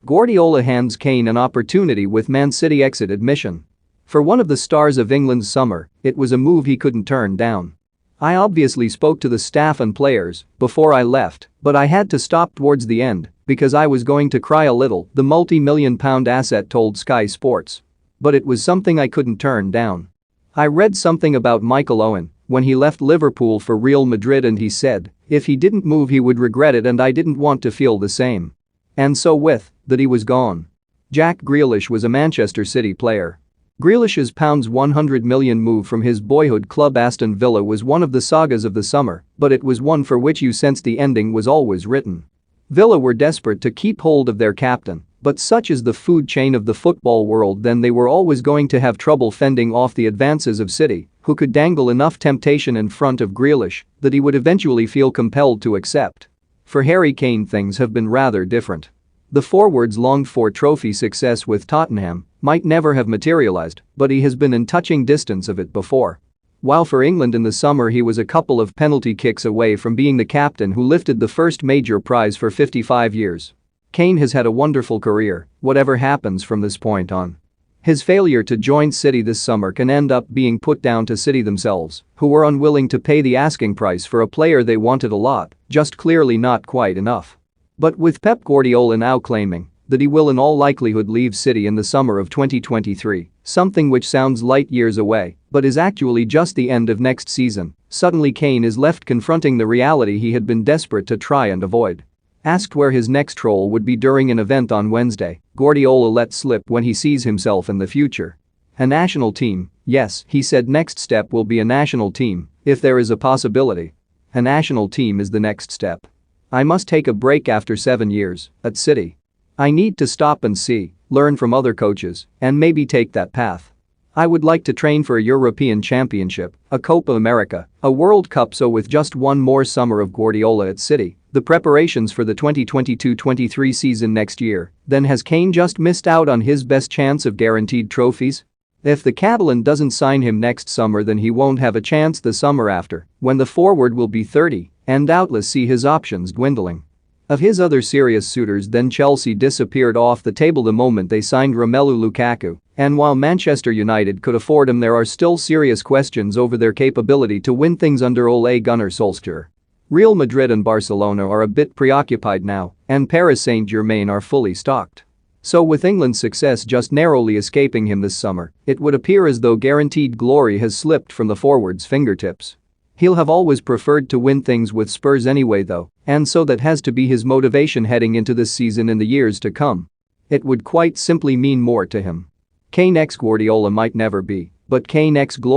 Guardiola hands Kane an opportunity with Man City exit admission. For one of the stars of England's summer, it was a move he couldn't turn down. "I obviously spoke to the staff and players before I left, but I had to stop towards the end because I was going to cry a little," the multi-million-pound asset told Sky Sports. "But it was something I couldn't turn down. I read something about Michael Owen when he left Liverpool for Real Madrid and he said if he didn't move he would regret it and I didn't want to feel the same. And so with that he was gone." Jack Grealish was a Manchester City player. Grealish's £100 million move from his boyhood club Aston Villa was one of the sagas of the summer, but it was one for which you sensed the ending was always written. Villa were desperate to keep hold of their captain, but such is the food chain of the football world, then they were always going to have trouble fending off the advances of City, who could dangle enough temptation in front of Grealish that he would eventually feel compelled to accept. For Harry Kane, things have been rather different. The forward's longed-for trophy success with Tottenham might never have materialized, but he has been in touching distance of it before. While for England in the summer he was a couple of penalty kicks away from being the captain who lifted the first major prize for 55 years. Kane has had a wonderful career, whatever happens from this point on. His failure to join City this summer can end up being put down to City themselves, who were unwilling to pay the asking price for a player they wanted a lot, just clearly not quite enough. But with Pep Guardiola now claiming that he will in all likelihood leave City in the summer of 2023, something which sounds light years away but is actually just the end of next season, suddenly Kane is left confronting the reality he had been desperate to try and avoid. Asked where his next role would be during an event on Wednesday, Guardiola let slip when he sees himself in the future. "A national team, yes," he said. "Next step will be a national team, if there is a possibility. A national team is the next step. I must take a break after 7 years at City. I need to stop and see, learn from other coaches, and maybe take that path. I would like to train for a European Championship, a Copa America, a World Cup." So with just one more summer of Guardiola at City, the preparations for the 2022-23 season next year, then has Kane just missed out on his best chance of guaranteed trophies? If the Catalan doesn't sign him next summer, then he won't have a chance the summer after, when the forward will be 30 and doubtless see his options dwindling. Of his other serious suitors, then Chelsea disappeared off the table the moment they signed Romelu Lukaku, and while Manchester United could afford him, there are still serious questions over their capability to win things under Ole Gunnar Solskjaer. Real Madrid and Barcelona are a bit preoccupied now, and Paris Saint-Germain are fully stocked. So with England's success just narrowly escaping him this summer, it would appear as though guaranteed glory has slipped from the forward's fingertips. He'll have always preferred to win things with Spurs anyway though, and so that has to be his motivation heading into this season in the years to come. It would quite simply mean more to him. Kane x Guardiola might never be, but Kane x glory.